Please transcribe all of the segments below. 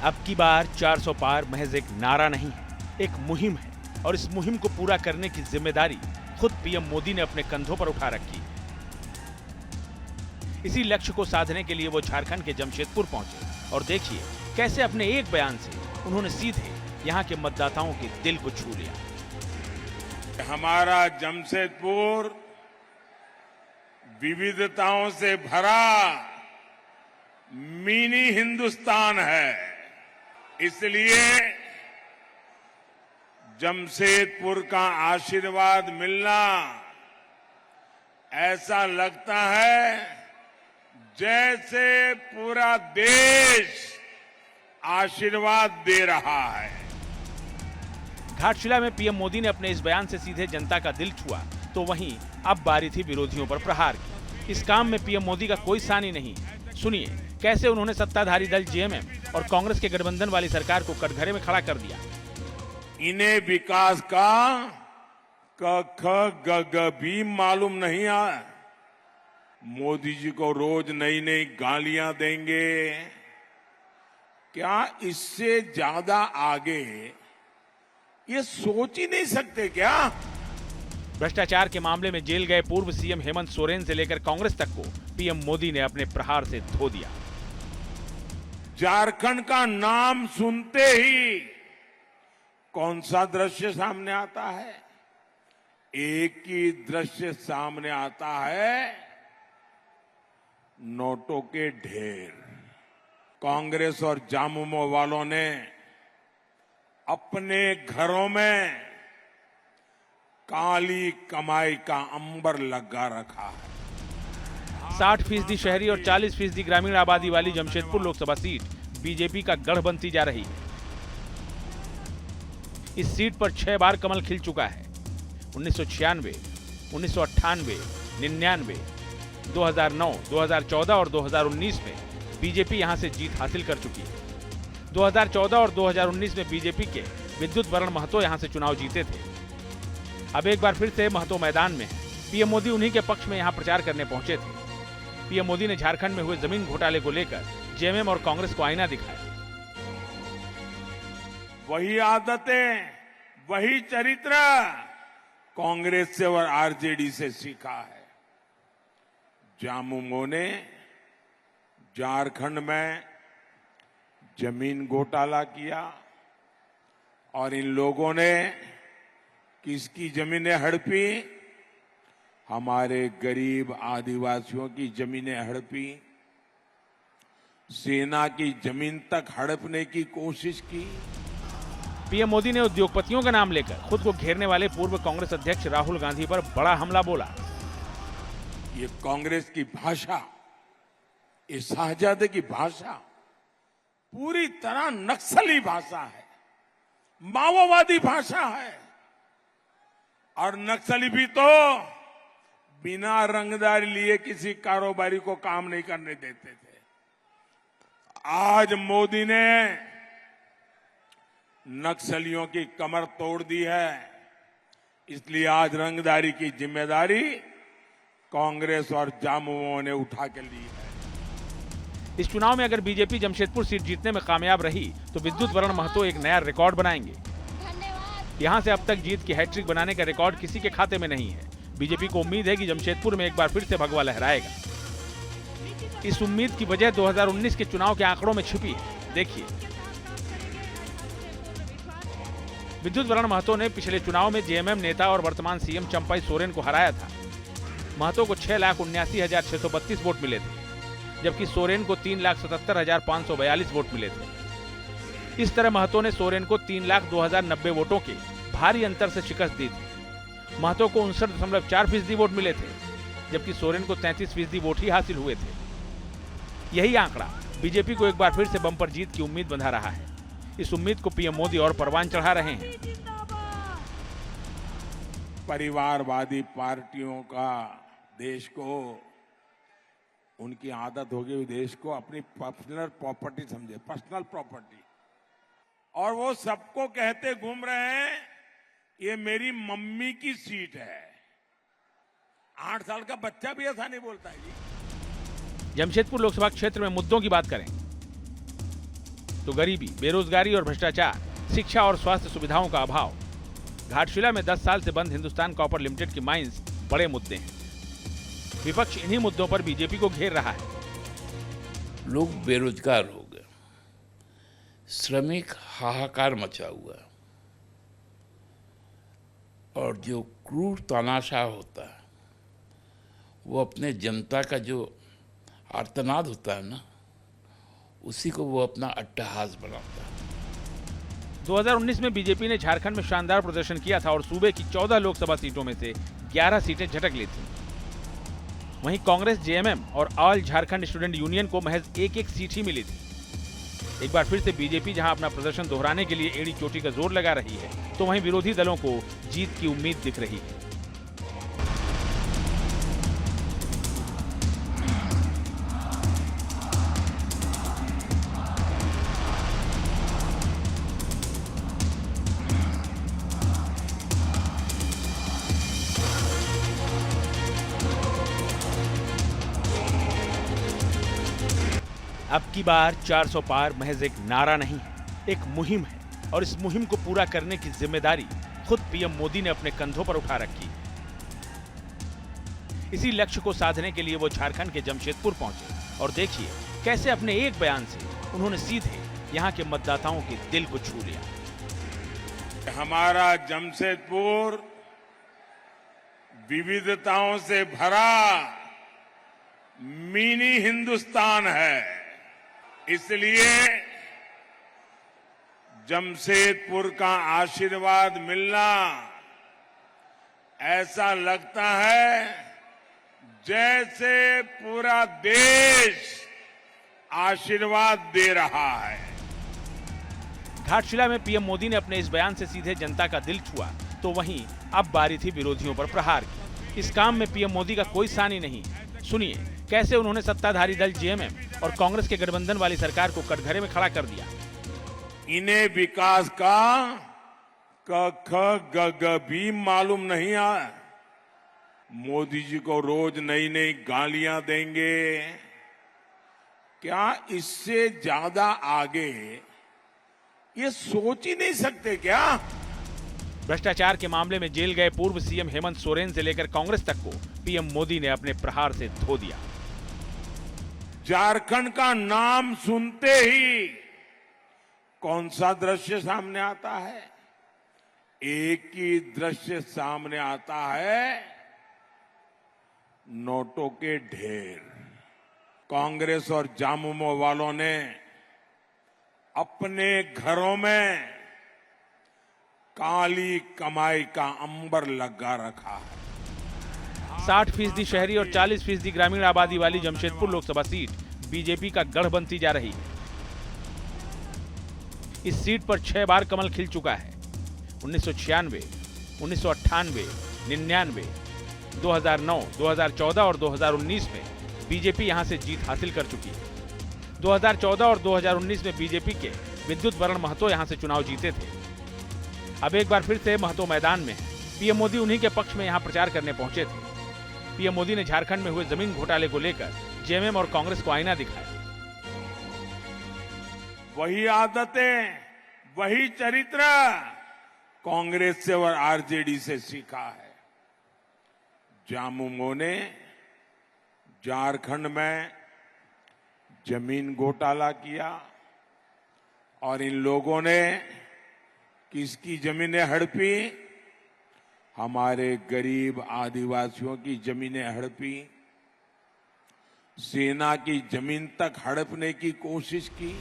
अब की बार 400 पार महज एक नारा नहीं है, एक मुहिम है और इस मुहिम को पूरा करने की जिम्मेदारी खुद पीएम मोदी ने अपने कंधों पर उठा रखी है। इसी लक्ष्य को साधने के लिए वो झारखंड के जमशेदपुर पहुंचे और देखिए कैसे अपने एक बयान से उन्होंने सीधे यहाँ के मतदाताओं के दिल को छू लिया। हमारा जमशेदपुर विविधताओं से भरा मिनी हिंदुस्तान है, इसलिए जमशेदपुर का आशीर्वाद मिलना ऐसा लगता है जैसे पूरा देश आशीर्वाद दे रहा है। घाटशिला में पीएम मोदी ने अपने इस बयान से सीधे जनता का दिल छुआ, तो वहीं अब बारी थी विरोधियों पर प्रहार की। इस काम में पीएम मोदी का कोई सानी नहीं। सुनिए कैसे उन्होंने सत्ताधारी दल जेएमएम और कांग्रेस के गठबंधन वाली सरकार को कटघरे में खड़ा कर दिया। इन्हें विकास का क ख ग ग भी मालूम नहीं है। मोदी जी को रोज नई नई गालियां देंगे, क्या इससे ज्यादा आगे ये सोच ही नहीं सकते क्या? भ्रष्टाचार के मामले में जेल गए पूर्व सीएम हेमंत सोरेन से लेकर कांग्रेस तक को पीएम मोदी ने अपने प्रहार से धो दिया। झारखंड का नाम सुनते ही कौन सा दृश्य सामने आता है? एक ही दृश्य सामने आता है, नोटों के ढेर। कांग्रेस और जामुमो वालों ने अपने घरों में काली कमाई का अंबर लगा रखा है। 60% शहरी और 40% ग्रामीण आबादी वाली जमशेदपुर लोकसभा सीट बीजेपी का गढ़ बनती जा रही है। इस सीट पर 6 बार कमल खिल चुका है। 1996, 1998, 99, 2009, 2014 और 2019 में बीजेपी यहां से जीत हासिल कर चुकी है। 2014 और 2019 में बीजेपी के विद्युत वरण महतो यहां से चुनाव जीते थे। अब एक बार फिर से महतो मैदान में है। पीएम मोदी उन्हीं के पक्ष में यहां प्रचार करने पहुंचे थे। पीएम मोदी ने झारखंड में हुए जमीन घोटाले को लेकर जेएमएम और कांग्रेस को आईना दिखाया। वही आदतें, वही चरित्र कांग्रेस से और आरजेडी से सीखा है। जामुमो ने झारखंड में जमीन घोटाला किया और इन लोगों ने किसकी जमीनें हड़पी? हमारे गरीब आदिवासियों की जमीनें हड़पी। सेना की जमीन तक हड़पने की कोशिश की। पीएम मोदी ने उद्योगपतियों का नाम लेकर खुद को घेरने वाले पूर्व कांग्रेस अध्यक्ष राहुल गांधी पर बड़ा हमला बोला। ये कांग्रेस की भाषा, ये शाहजादे की भाषा पूरी तरह नक्सली भाषा है, माओवादी भाषा है। और नक्सली भी तो बिना रंगदारी लिए किसी कारोबारी को काम नहीं करने देते थे। आज मोदी ने नक्सलियों की कमर तोड़ दी है, इसलिए आज रंगदारी की जिम्मेदारी कांग्रेस और जामुओं ने उठा के ली है। इस चुनाव में अगर बीजेपी जमशेदपुर सीट जीतने में कामयाब रही तो विद्युत वरण महतो एक नया रिकॉर्ड बनाएंगे। यहां से अब तक जीत की हैट्रिक बनाने का रिकॉर्ड किसी के खाते में नहीं है। बीजेपी को उम्मीद है कि जमशेदपुर में एक बार फिर से भगवा लहराएगा। इस उम्मीद की वजह 2019 के चुनाव के आंकड़ों में छिपी है। देखिए, विद्युत वरण महतो ने पिछले चुनाव में जेएमएम नेता और वर्तमान सीएम चंपाई सोरेन को हराया था। महतो को 6,79,632 वोट मिले थे, जबकि सोरेन को 3,77,542 वोट मिले थे। इस तरह महतो ने सोरेन को 3,02,090 वोटों के भारी अंतर से शिकस्त दी थी। महतो को 59.4% वोट मिले थे, जबकि सोरेन को 33% वोट ही हासिल हुए थे। यही आंकड़ा बीजेपी को एक बार फिर से बम्पर जीत की उम्मीद बंधा रहा है। इस उम्मीद को पीएम मोदी और परवान चढ़ा रहे हैं। परिवारवादी पार्टियों का देश को, उनकी आदत हो गई देश को अपनी पर्सनल प्रॉपर्टी समझे, पर्सनल प्रॉपर्टी। और वो सबको कहते घूम रहे हैं ये मेरी मम्मी की सीट है। 8 साल का बच्चा भी ऐसा नहीं बोलता है जी। जमशेदपुर लोकसभा क्षेत्र में मुद्दों की बात करें तो गरीबी, बेरोजगारी और भ्रष्टाचार, शिक्षा और स्वास्थ्य सुविधाओं का अभाव। घाटशिला में 10 साल से बंद हिंदुस्तान कॉपर लिमिटेड की माइंस बड़े मुद्दे हैं। विपक्ष इन्हीं मुद्दों पर बीजेपी को घेर रहा है। लोग बेरोजगार हो गए, श्रमिक हाहाकार मचा हुआ है, और जो क्रूर तानाशाह होता है वो अपने जनता का जो आर्तनाद होता है ना, उसी को वो अपना अट्टहास बनाता है। 2019 में बीजेपी ने झारखंड में शानदार प्रदर्शन किया था और सूबे की 14 लोकसभा सीटों में से 11 सीटें झटक ली थी। वहीं कांग्रेस, जेएमएम और ऑल झारखंड स्टूडेंट यूनियन को महज एक सीट ही मिली थी। एक बार फिर से बीजेपी जहां अपना प्रदर्शन दोहराने के लिए एड़ी चोटी का जोर लगा रही है, तो वहीं विरोधी दलों को जीत की उम्मीद दिख रही है। अब की बार 400 पार महज एक नारा नहीं है, एक मुहिम है, और इस मुहिम को पूरा करने की जिम्मेदारी खुद पीएम मोदी ने अपने कंधों पर उठा रखी है। इसी लक्ष्य को साधने के लिए वो झारखंड के जमशेदपुर पहुंचे और देखिए कैसे अपने एक बयान से उन्होंने सीधे यहां के मतदाताओं के दिल को छू लिया। हमारा जमशेदपुर विविधताओं से भरा मिनी हिंदुस्तान है, इसलिए जमशेदपुर का आशीर्वाद मिलना ऐसा लगता है जैसे पूरा देश आशीर्वाद दे रहा है। घाटशिला में पीएम मोदी ने अपने इस बयान से सीधे जनता का दिल छुआ, तो वहीं अब बारी थी विरोधियों पर प्रहार की। इस काम में पीएम मोदी का कोई सानी नहीं। सुनिए कैसे उन्होंने सत्ताधारी दल जेएमएम और कांग्रेस के गठबंधन वाली सरकार को कटघरे में खड़ा कर दिया। इन्हें विकास का क ख ग ग भी मालूम नहीं है। मोदी जी को रोज नई नई गालियां देंगे, क्या इससे ज्यादा आगे ये सोच ही नहीं सकते क्या? भ्रष्टाचार के मामले में जेल गए पूर्व सीएम हेमंत सोरेन से लेकर कांग्रेस तक को पीएम मोदी ने अपने प्रहार से धो दिया। झारखंड का नाम सुनते ही कौन सा दृश्य सामने आता है? एक ही दृश्य सामने आता है, नोटों के ढेर। कांग्रेस और जामुमो वालों ने अपने घरों में काली कमाई का अंबर लगा रखा है। 60% शहरी और 40% ग्रामीण आबादी वाली जमशेदपुर लोकसभा सीट बीजेपी का गढ़ बनती जा रही है। इस सीट पर 6 बार कमल खिल चुका है। 1996, 1998, 99, 2009, 2014 और 2019 में बीजेपी यहां से जीत हासिल कर चुकी है। 2014 और 2019 में बीजेपी के विद्युत वरण महतो यहां से चुनाव जीते थे। अब एक बार फिर से महतो मैदान में है। पीएम मोदी उन्हीं के पक्ष में यहां प्रचार करने पहुंचे थे। पीएम मोदी ने झारखंड में हुए जमीन घोटाले को लेकर जेएमएम और कांग्रेस को आईना दिखाया। वही आदतें, वही चरित्र कांग्रेस से और आरजेडी से सीखा है। जामुमो ने झारखंड में जमीन घोटाला किया और इन लोगों ने किसकी जमीनें हड़पी? हमारे गरीब आदिवासियों की जमीनें हड़पी। सेना की जमीन तक हड़पने की कोशिश की।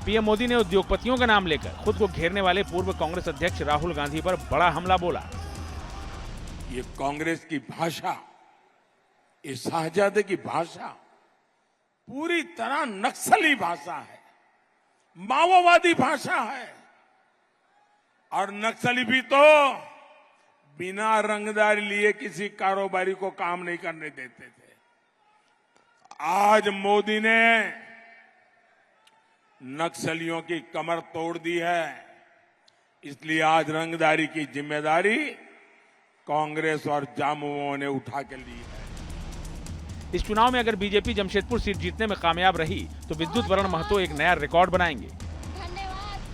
पीएम मोदी ने उद्योगपतियों का नाम लेकर खुद को घेरने वाले पूर्व कांग्रेस अध्यक्ष राहुल गांधी पर बड़ा हमला बोला। ये कांग्रेस की भाषा, ये शाहजादे की भाषा पूरी तरह नक्सली भाषा है, माओवादी भाषा है। और नक्सली भी तो बिना रंगदारी लिए किसी कारोबारी को काम नहीं करने देते थे। आज मोदी ने नक्सलियों की कमर तोड़ दी है, इसलिए आज रंगदारी की जिम्मेदारी कांग्रेस और जामुओं ने उठा के ली है। इस चुनाव में अगर बीजेपी जमशेदपुर सीट जीतने में कामयाब रही तो विद्युत वरण महतो एक नया रिकॉर्ड बनाएंगे।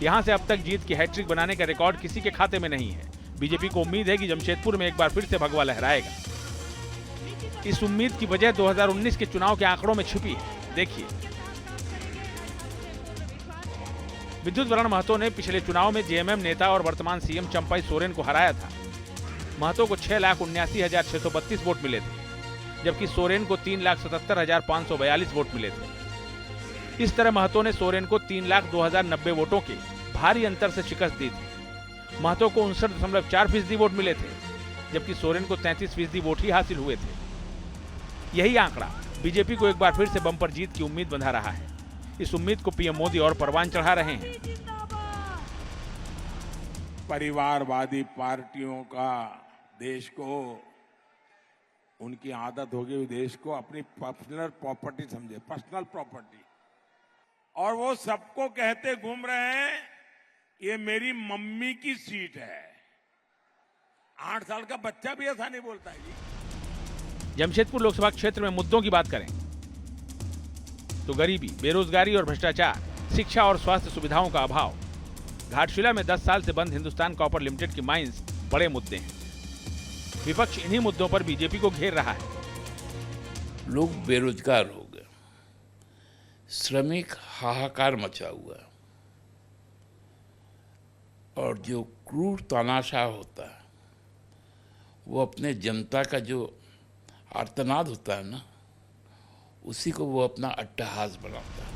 यहां से अब तक जीत की हैट्रिक बनाने का रिकॉर्ड किसी के खाते में नहीं है। बीजेपी को उम्मीद है कि जमशेदपुर में एक बार फिर से भगवा लहराएगा। इस उम्मीद की वजह 2019 के चुनाव के आंकड़ों में छिपी है। देखिए, विद्युत वरण महतो ने पिछले चुनाव में जेएमएम नेता और वर्तमान सीएम चंपाई सोरेन को हराया था। महतो को 6,79,632 वोट मिले थे, जबकि सोरेन को 3,77,542 वोट मिले थे। इस तरह महतो ने सोरेन को 3,02,090 वोटों के भारी अंतर से शिकस्त दी थी। महतो को 59.4% वोट मिले थे, जबकि सोरेन को 33% वोट ही हासिल हुए थे। यही आंकड़ा बीजेपी को एक बार फिर से बम्पर जीत की उम्मीद बंधा रहा है। इस उम्मीद को पीएम मोदी और परवान चढ़ा रहे हैं। परिवारवादी पार्टियों का देश को, उनकी आदत हो गई देश को अपनी पर्सनल प्रॉपर्टी समझे, पर्सनल प्रॉपर्टी, और वो सबको कहते घूम रहे हैं ये मेरी मम्मी की सीट है। 8 साल का बच्चा भी ऐसा नहीं बोलता है जी। जमशेदपुर लोकसभा क्षेत्र में मुद्दों की बात करें तो गरीबी, बेरोजगारी और भ्रष्टाचार, शिक्षा और स्वास्थ्य सुविधाओं का अभाव, घाटशिला में 10 साल से बंद हिंदुस्तान कॉपर लिमिटेड की माइंस बड़े मुद्दे हैं। विपक्ष इन्हीं मुद्दों पर बीजेपी को घेर रहा है। लोग बेरोजगार हो गए, श्रमिक हाहाकार मचा हुआ, और जो क्रूर तानाशाह होता है वो अपने जनता का जो आर्तनाद होता है ना, उसी को वो अपना अट्टहास बनाता है।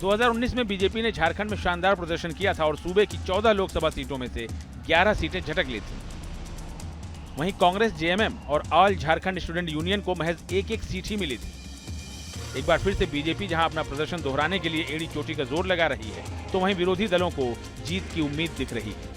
2019 में बीजेपी ने झारखंड में शानदार प्रदर्शन किया था और सूबे की 14 लोकसभा सीटों में से 11 सीटें झटक ली थी। वहीं कांग्रेस, जेएमएम और ऑल झारखंड स्टूडेंट यूनियन को महज एक सीट ही मिली थी। एक बार फिर से बीजेपी जहां अपना प्रदर्शन दोहराने के लिए एड़ी चोटी का जोर लगा रही है, तो वहीं विरोधी दलों को जीत की उम्मीद दिख रही है।